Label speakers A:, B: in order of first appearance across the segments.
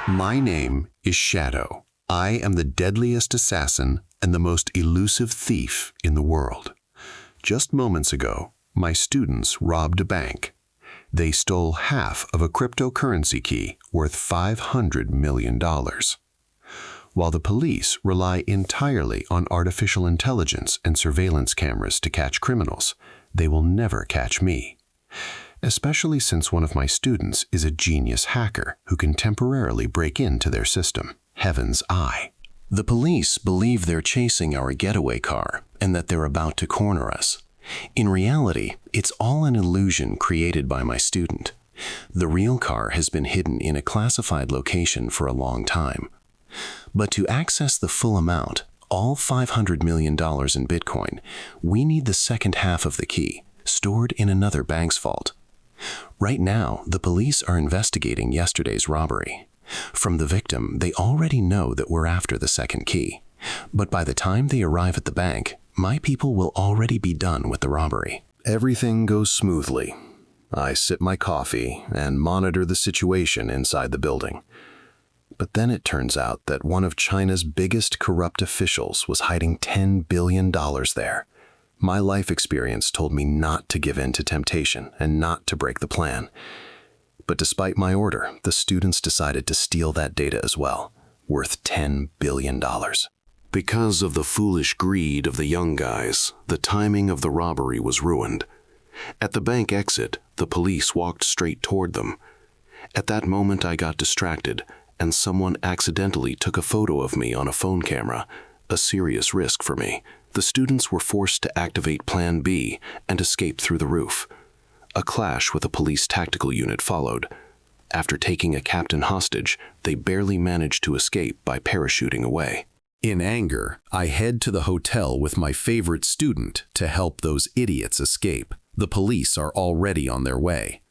A: My name is Shadow. I am the deadliest assassin and the most elusive thief in the world. Just moments ago, my students robbed a bank. They stole half of a cryptocurrency key worth $500 million. While the police rely entirely on artificial intelligence and surveillance cameras to catch criminals, they will never catch me. Especially since one of my students is a genius hacker who can temporarily break into their system. Heaven's eye. The police believe they're chasing our getaway car and that they're about to corner us. In reality, it's all an illusion created by my student. The real car has been hidden in a classified location for a long time. But to access the full amount, all $500 million in Bitcoin, we need the second half of the key, stored in another bank's vault. Right now, the police are investigating yesterday's robbery. From the victim, they already know that we're after the second key. But by the time they arrive at the bank, my people will already be done with the robbery. Everything goes smoothly. I sip my coffee and monitor the situation inside the building. But then it turns out that one of China's biggest corrupt officials was hiding $10 billion there. My life experience told me not to give in to temptation and not to break the plan. But despite my order, the students decided to steal that data as well, worth $10 billion. Because of the foolish greed of the young guys, the timing of the robbery was ruined. At the bank exit, the police walked straight toward them. At that moment, I got distracted, and someone accidentally took a photo of me on a phone camera, a serious risk for me. The students were forced to activate Plan B and escape through the roof. A clash with a police tactical unit followed. After taking a captain hostage, they barely managed to escape by parachuting away. In anger, I head to the hotel with my favorite student to help those idiots escape. The police are already on their way.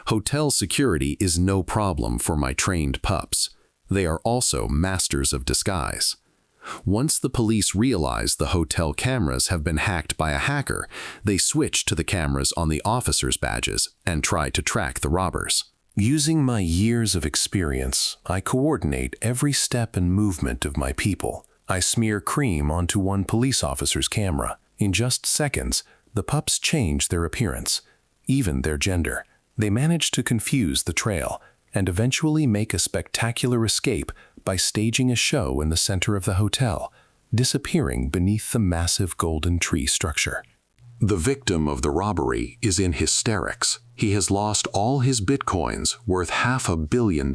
A: Hotel security is no problem for my trained pups. They are also masters of disguise. Once the police realize the hotel cameras have been hacked by a hacker, they switch to the cameras on the officers' badges and try to track the robbers. Using my years of experience, I coordinate every step and movement of my people. I smear cream onto one police officer's camera. In just seconds, the pups change their appearance, even their gender. They manage to confuse the trail and eventually make a spectacular escape by staging a show in the center of the hotel, disappearing beneath the massive golden tree structure. The victim of the robbery is in hysterics. He has lost all his bitcoins worth $500 million.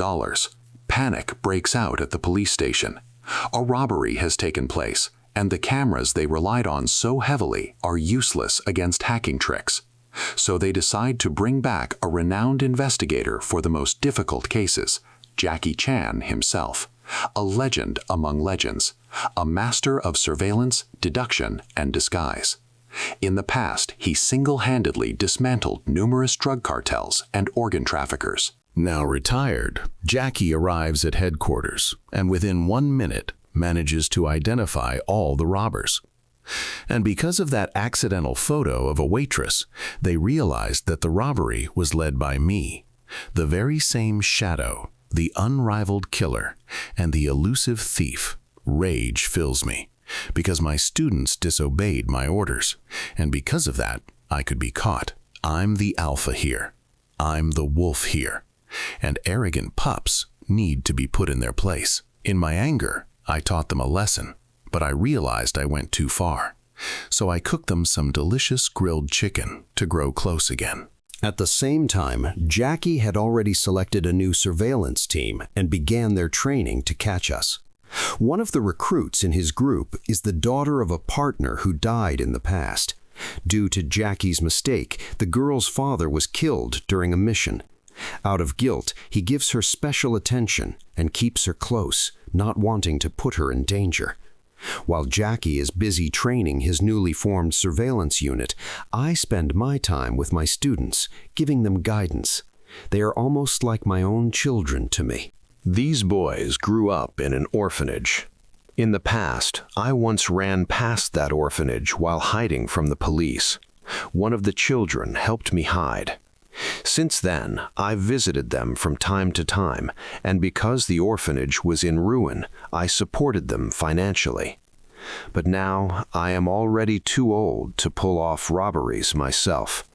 A: Panic breaks out at the police station. A robbery has taken place, and the cameras they relied on so heavily are useless against hacking tricks. So they decide to bring back a renowned investigator for the most difficult cases, JackieChan himself, a legend among legends, a master of surveillance, deduction, and disguise. In the past, he single-handedly dismantled numerous drug cartels and organ traffickers. Now retired, Jackie arrives at headquarters and within 1 minute manages to identify all the robbers. And because of that accidental photo of a waitress, they realized that the robbery was led by me, the very same Shadow, the unrivaled killer, and the elusive thief. Rage fills me, because my students disobeyed my orders, and because of that, I could be caught. I'm the alpha here. I'm the wolf here. And arrogant pups need to be put in their place. In my anger, I taught them a lesson, but I realized I went too far. So I cooked them some delicious grilled chicken to grow close again. At the same time, Jackie had already selected a new surveillance team and began their training to catch us. One of the recruits in his group is the daughter of a partner who died in the past. Due to Jackie's mistake, the girl's father was killed during a mission. Out of guilt, he gives her special attention and keeps her close, not wanting to put her in danger. While Jackie is busy training his newly formed surveillance unit, I spend my time with my students, giving them guidance. They are almost like my own children to me. These boys grew up in an orphanage. In the past, I once ran past that orphanage while hiding from the police. One of the children helped me hide.
B: Since then, I've visited them from time to time, and because the orphanage was in ruin, I supported them financially. But now I am already too old to pull off robberies myself.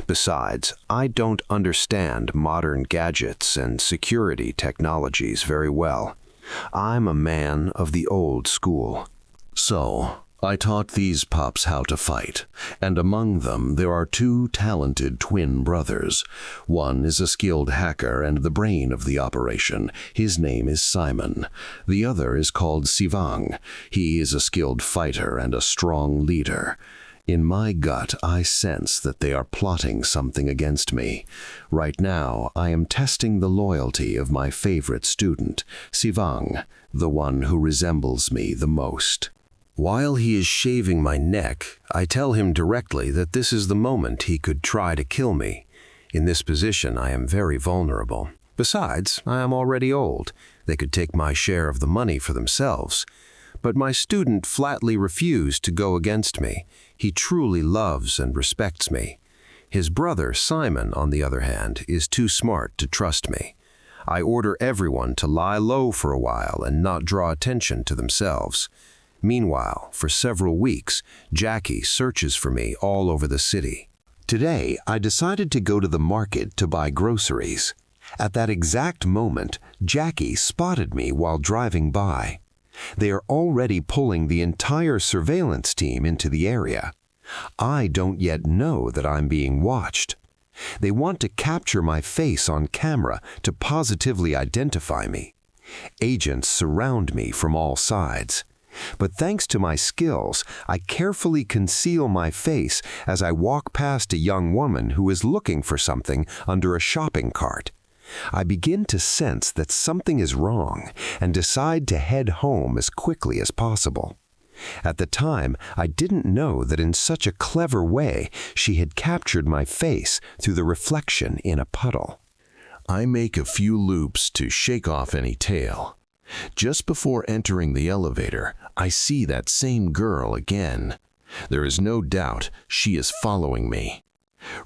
B: Besides, I don't understand modern gadgets and security technologies very well. I'm a man of the old school.
A: So, I taught these pups how to fight, and among them there are two talented twin brothers. One is a skilled hacker and the brain of the operation. His name is Simon. The other is called Sivang. He is a skilled fighter and a strong leader. In my gut, I sense that they are plotting something against me. Right now, I am testing the loyalty of my favorite student, Sivang, the one who resembles me the most. While he is shaving my neck, I tell him directly that this is the moment he could try to kill me. In this position, I am very vulnerable. Besides, I am already old. They could take my share of the money for themselves. But my student flatly refused to go against me. He truly loves and respects me. His brother, Simon, on the other hand, is too smart to trust me. I order everyone to lie low for a while and not draw attention to themselves. Meanwhile, for several weeks, Jackie searches for me all over the city. Today, I decided to go to the market to buy groceries. At that exact moment, Jackie spotted me while driving by. They are already pulling the entire surveillance team into the area. I don't yet know that I'm being watched. They want to capture my face on camera to positively identify me. Agents surround me from all sides. But thanks to my skills, I carefully conceal my face as I walk past a young woman who is looking for something under a shopping cart. I begin to sense that something is wrong and decide to head home as quickly as possible. At the time, I didn't know that in such a clever way she had captured my face through the reflection in a puddle. I make a few loops to shake off any tail. Just before entering the elevator, I see that same girl again. There is no doubt she is following me.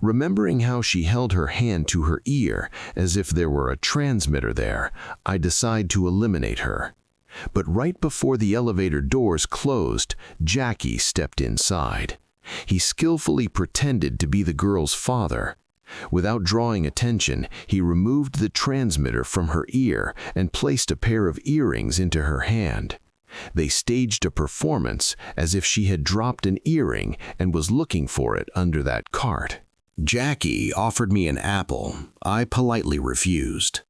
A: Remembering how she held her hand to her ear as if there were a transmitter there, I decide to eliminate her. But right before the elevator doors closed, Jackie stepped inside. He skillfully pretended to be the girl's father. Without drawing attention, he removed the transmitter from her ear and placed a pair of earrings into her hand. They staged a performance as if she had dropped an earring and was looking for it under that cart. Jackie offered me an apple. I politely refused.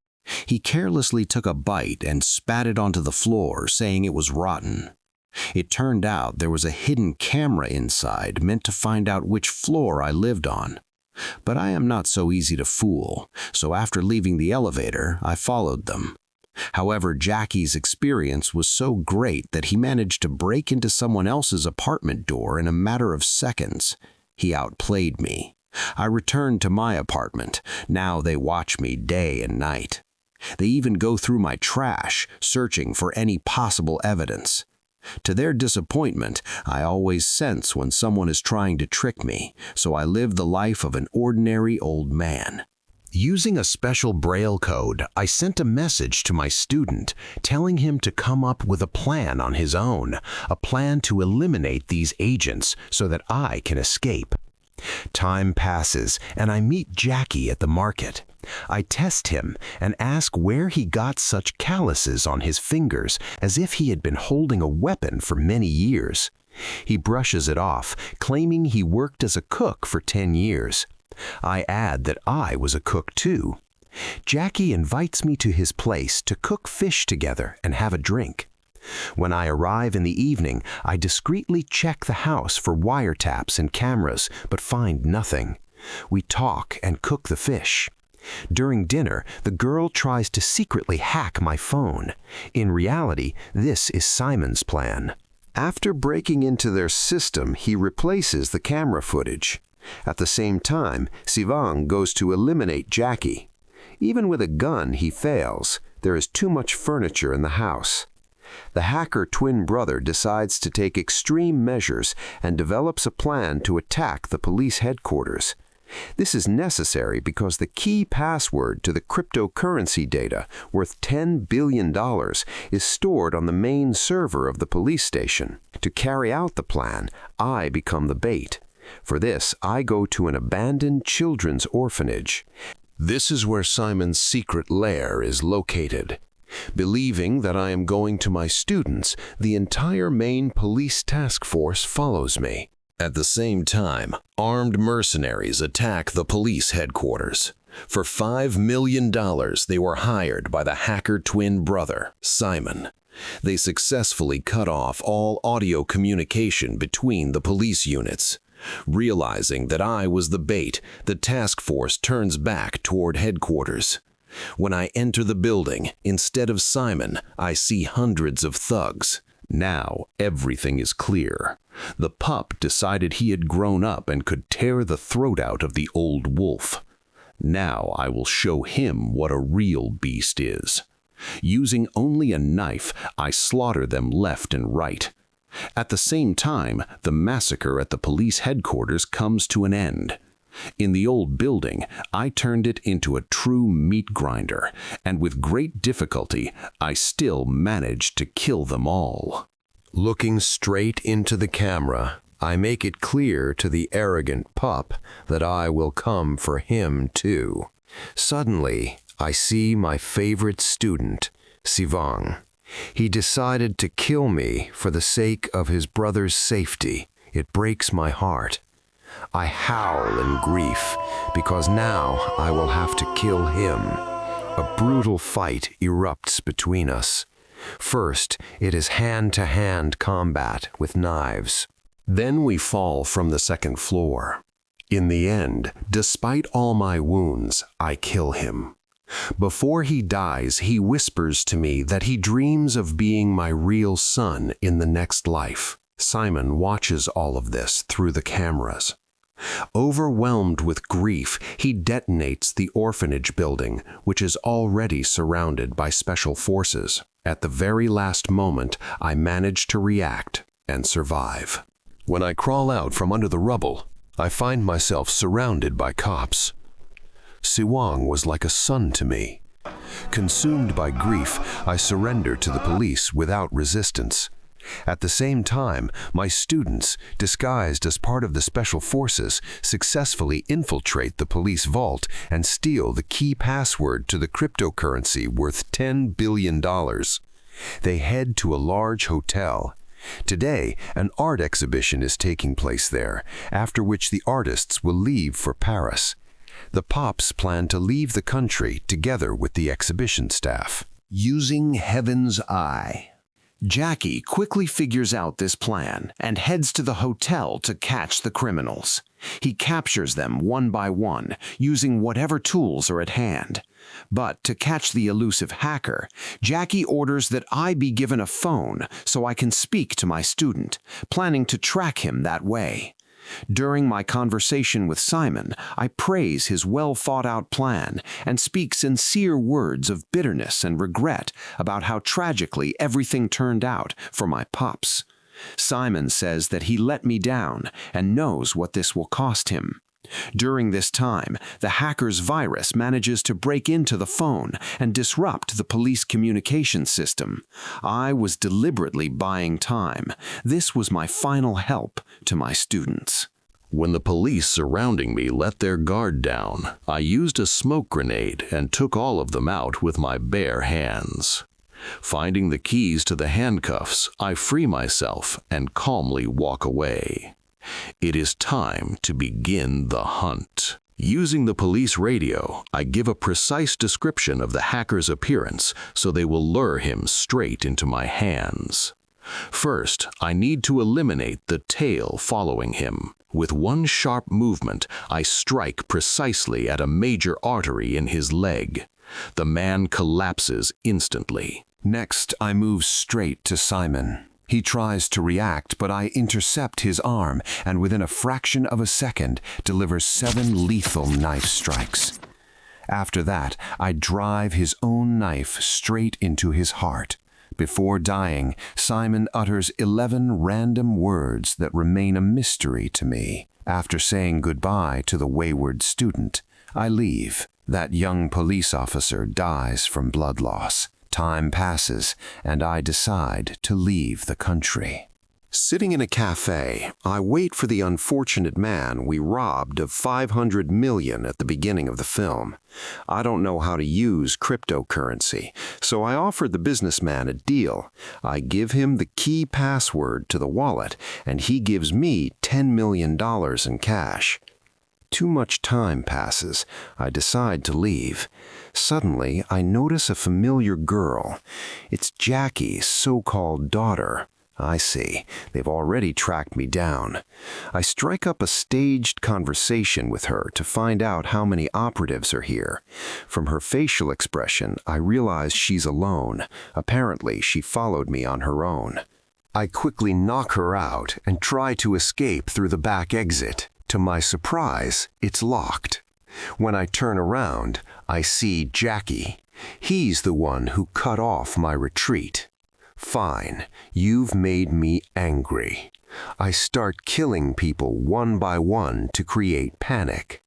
A: He carelessly took a bite and spat it onto the floor, saying it was rotten. It turned out there was a hidden camera inside meant to find out which floor I lived on. But I am not so easy to fool, so after leaving the elevator, I followed them. However, Jackie's experience was so great that he managed to break into someone else's apartment door in a matter of seconds. He outplayed me. I returned to my apartment. Now they watch me day and night. They even go through my trash, searching for any possible evidence. To their disappointment, I always sense when someone is trying to trick me, so I live the life of an ordinary old man. Using a special Braille code, I sent a message to my student, telling him to come up with a plan on his own, a plan to eliminate these agents so that I can escape. Time passes, and I meet Jackie at the market. I test him and ask where he got such calluses on his fingers, as if he had been holding a weapon for many years. He brushes it off, claiming he worked as a cook for 10 years. I add that I was a cook too. Jackie invites me to his place to cook fish together and have a drink. When I arrive in the evening, I discreetly check the house for wiretaps and cameras, but find nothing. We talk and cook the fish. During dinner, the girl tries to secretly hack my phone. In reality, this is Simon's plan. After breaking into their system, he replaces the camera footage. At the same time, Sivang goes to eliminate Jackie. Even with a gun, he fails. There is too much furniture in the house. The hacker twin brother decides to take extreme measures and develops a plan to attack the police headquarters.
B: This is necessary because the key password to the cryptocurrency data, worth $10 billion, is stored on the main server of the police station. To carry out the plan, I become the bait. For this, I go to an abandoned children's orphanage. This is where Simon's secret lair is located. Believing that I am going to my students, the entire main police task force follows me. At the same time, armed mercenaries attack the police headquarters. For $5 million, they were hired by the hacker twin brother, Simon. They successfully cut off all audio communication between the police units. Realizing that I was the bait, the task force turns back toward headquarters. When I enter the building, instead of Simon, I see hundreds of thugs. Now everything is clear. The pup decided he had grown up and could tear the throat out of the old wolf. Now I will show him what a real beast is. Using only a knife, I slaughter them left and right. At the same time, the massacre at the police headquarters comes to an end. In the old building, I turned it into a true meat grinder, and with great difficulty, I still managed to kill them all. Looking straight into the camera, I make it clear to the arrogant pup that I will come for him too. Suddenly, I see my favorite student, Sivang. He decided to kill me for the sake of his brother's safety. It breaks my heart. I howl in grief because now I will have to kill him. A brutal fight erupts between us. First, it is hand-to-hand combat with knives. Then we fall from the second floor. In the end, despite all my wounds, I kill him. Before he dies, he whispers to me that he dreams of being my real son in the next life. Simon watches all of this through the cameras. Overwhelmed with grief, he detonates the orphanage building, which is already surrounded by special forces. At the very last moment, I manage to react and survive. When I crawl out from under the rubble, I find myself surrounded by cops. Siwang was like a son to me. Consumed by grief, I surrender to the police without resistance. At the same time, my students, disguised as part of the special forces, successfully infiltrate the police vault and steal the key password to the cryptocurrency worth $10 billion. They head to a large hotel. Today, an art exhibition is taking place there, after which the artists will leave for Paris. The Pops plan to leave the country together with the exhibition staff. Using Heaven's Eye. Jackie quickly figures out this plan and heads to the hotel to catch the criminals. He captures them one by one, using whatever tools are at hand. But to catch the elusive hacker, Jackie orders that I be given a phone so I can speak to my student, planning to track him that way. During my conversation with Simon, I praise his well-thought-out plan and speak sincere words of bitterness and regret about how tragically everything turned out for my Pops. Simon says that he let me down and knows what this will cost him. During this time, the hacker's virus manages to break into the phone and disrupt the police communication system. I was deliberately buying time. This was my final help to my students. When the police surrounding me let their guard down, I used a smoke grenade and took all of them out with my bare hands. Finding the keys to the handcuffs, I free myself and calmly walk away. It is time to begin the hunt. Using the police radio, I give a precise description of the hacker's appearance so they will lure him straight into my hands. First, I need to eliminate the tail following him. With one sharp movement, I strike precisely at a major artery in his leg. The man collapses instantly. Next, I move straight to Simon. He tries to react, but I intercept his arm and within a fraction of a second delivers 7 lethal knife strikes. After that, I drive his own knife straight into his heart. Before dying, Simon utters 11 random words that remain a mystery to me. After saying goodbye to the wayward student, I leave. That young police officer dies from blood loss. Time passes, and I decide to leave the country.
A: Sitting in a cafe, I wait for the unfortunate man we robbed of $500 million at the beginning of the film. I don't know how to use cryptocurrency, so I offered the businessman a deal. I give him the key password to the wallet, and he gives me $10 million in cash. Too much time passes. I decide to leave. Suddenly, I notice a familiar girl. It's Jackie's so-called daughter. I see. They've already tracked me down. I strike up a staged conversation with her to find out how many operatives are here. From her facial expression, I realize she's alone. Apparently, she followed me on her own. I quickly knock her out and try to escape through the back exit. To my surprise, it's locked. When I turn around, I see Jackie. He's the one who cut off my retreat. Fine, you've made me angry. I start killing people one by one to create panic.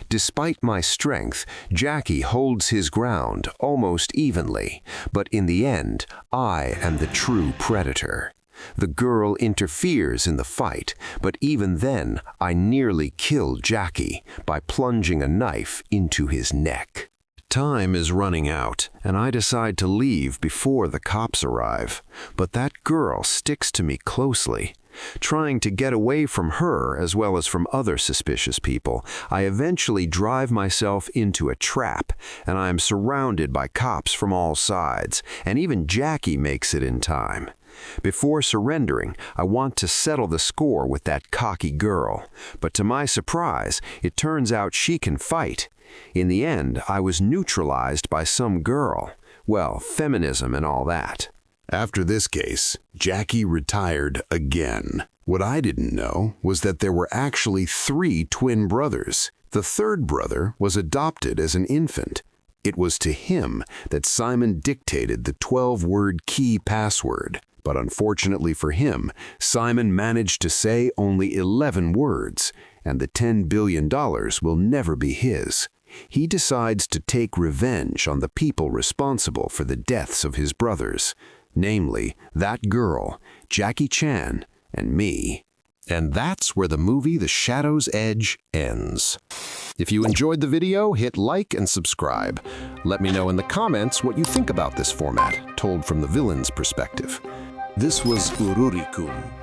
A: Despite my strength, Jackie holds his ground almost evenly, but in the end, I am the true predator. The girl interferes in the fight, but even then, I nearly kill Jackie by plunging a knife into his neck. Time is running out, and I decide to leave before the cops arrive. But that girl sticks to me closely. Trying to get away from her as well as from other suspicious people, I eventually drive myself into a trap, and I am surrounded by cops from all sides, and even Jackie makes it in time. Before surrendering, I want to settle the score with that cocky girl, but to my surprise, it turns out she can fight. In the end, I was neutralized by some girl. Well, feminism and all that.
C: After this case, Jackie retired again. What I didn't know was that there were actually 3 twin brothers. The third brother was adopted as an infant. It was to him that Simon dictated the 12-word key password. But unfortunately for him, Simon managed to say only 11 words, and the $10 billion will never be his. He decides to take revenge on the people responsible for the deaths of his brothers, namely that girl, JackieChan, and me.
A: And that's where the movie The Shadow's Edge ends. If you enjoyed the video, hit like and subscribe. Let me know in the comments what you think about this format, told from the villain's perspective.
C: This was Ururikun.